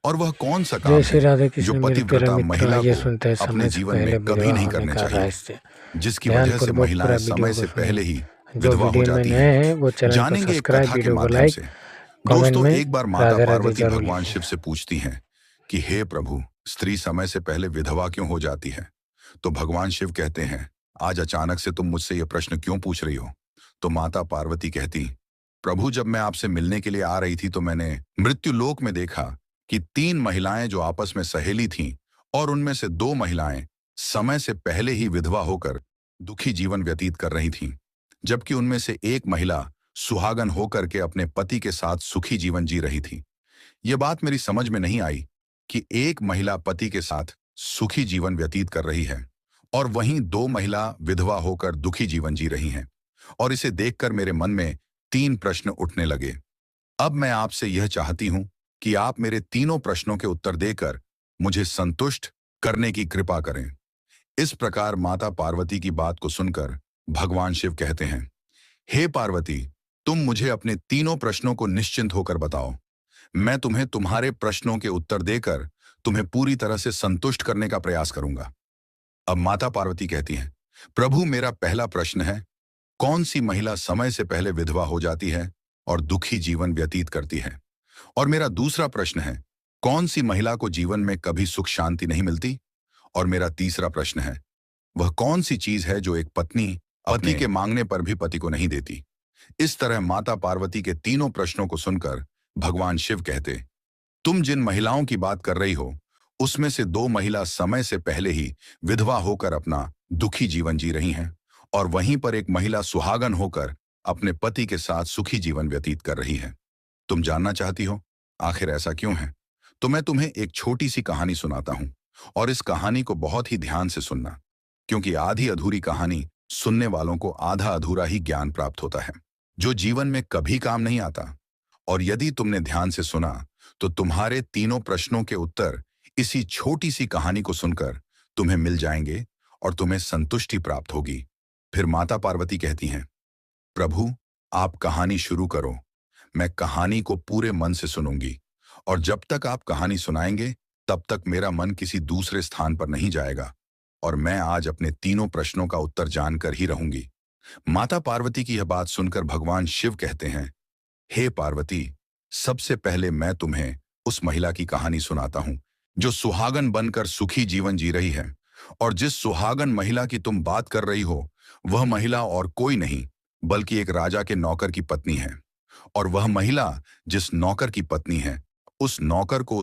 और वह कौन सा जय काम श्री है राधे जो कृष्ण मेरे प्यारे पतिव्रता मित्रों, महिला आइए को सुनते हैं अपने समय से जीवन पहले में कभी विधवा नहीं होने करने का चाहिए, रहस्य। जिसकी वजह से ध्यानपूर्वक पूरा महिलाएं वीडियो समय को से सुनिए। पहले ही जो विधवा हो वीडियो में जाती नए हैं? हैं वो चैनल को जानेंगे एक सब्सक्राइब, कथा के वीडियो को माध्यम लाइक, से। कमेंट दोस्तों, में एक बार माता राधे राधे पार्वती जरूर भगवान लिखिए। शिव से पूछती हैं कि हे प्रभु, स्त्री समय से पहले विधवा क्यों हो जाती है? तो भगवान शिव कहते हैं, आज अचानक से तुम मुझसे यह प्रश्न क्यों पूछ रही हो? तो माता पार्वती कहती, प्रभु, जब मैं आपसे मिलने के लिए आ रही थी तो मैंने मृत्युलोक में देखा कि 3 महिलाएं जो आपस में सहेली थीं और उनमें से 2 महिलाएं समय से पहले ही विधवा होकर दुखी जीवन व्यतीत कर रही थीं, जबकि उनमें से एक महिला सुहागन होकर के अपने पति के साथ सुखी जीवन जी रही थी। यह बात मेरी समझ में नहीं आई कि एक महिला पति के साथ सुखी जीवन व्यतीत कर रही है और वहीं 2 महिला विधवा होकर दुखी जीवन जी रही हैं। और इसे देखकर मेरे मन में 3 प्रश्न उठने लगे। अब मैं आपसे यह चाहती हूं कि आप मेरे तीनों प्रश्नों के उत्तर देकर मुझे संतुष्ट करने की कृपा करें। इस प्रकार माता पार्वती की बात को सुनकर भगवान शिव कहते हैं, हे पार्वती, तुम मुझे अपने तीनों प्रश्नों को निश्चिंत होकर बताओ। मैं तुम्हें तुम्हारे प्रश्नों के उत्तर देकर तुम्हें पूरी तरह से संतुष्ट करने का प्रयास करूंगा। अब माता पार्वती कहती हैं, प्रभु, मेरा पहला प्रश्न है, कौन सी महिला समय से पहले विधवा हो जाती है और दुखी जीवन व्यतीत करती है? और मेरा दूसरा प्रश्न है, कौन सी महिला को जीवन में कभी सुख शांति नहीं मिलती? और मेरा तीसरा प्रश्न है, वह कौन सी चीज है जो एक पत्नी पति के मांगने पर भी पति को नहीं देती? इस तरह माता पार्वती के तीनों प्रश्नों को सुनकर भगवान शिव कहते, तुम जिन महिलाओं की बात कर रही हो उसमें से 2 महिला समय से पहले ही विधवा होकर अपना दुखी जीवन जी रही हैं और वहीं पर एक महिला सुहागन होकर अपने पति के साथ सुखी जीवन व्यतीत कर रही है। तुम जानना चाहती हो आखिर ऐसा क्यों है? तो मैं तुम्हें एक छोटी सी कहानी सुनाता हूं और इस कहानी को बहुत ही ध्यान से सुनना, क्योंकि आधी अधूरी कहानी सुनने वालों को आधा अधूरा ही ज्ञान प्राप्त होता है, जो जीवन में कभी काम नहीं आता। और यदि तुमने ध्यान से सुना तो तुम्हारे तीनों प्रश्नों के उत्तर इसी छोटी सी कहानी को सुनकर तुम्हें मिल जाएंगे और तुम्हें संतुष्टि प्राप्त होगी। फिर माता पार्वती कहती हैं, प्रभु, आप कहानी शुरू करो। मैं कहानी को पूरे मन से सुनूंगी और जब तक आप कहानी सुनाएंगे तब तक मेरा मन किसी दूसरे स्थान पर नहीं जाएगा और मैं आज अपने तीनों प्रश्नों का उत्तर जानकर ही रहूंगी। माता पार्वती की यह बात सुनकर भगवान शिव कहते हैं, हे पार्वती, सबसे पहले मैं तुम्हें उस महिला की कहानी सुनाता हूं जो सुहागन बनकर सुखी जीवन जी रही है। और जिस सुहागन महिला की तुम बात कर रही हो वह महिला और कोई नहीं बल्कि एक राजा के नौकर की पत्नी है। और वह महिला जिस नौकर की पत्नी है उस नौकर को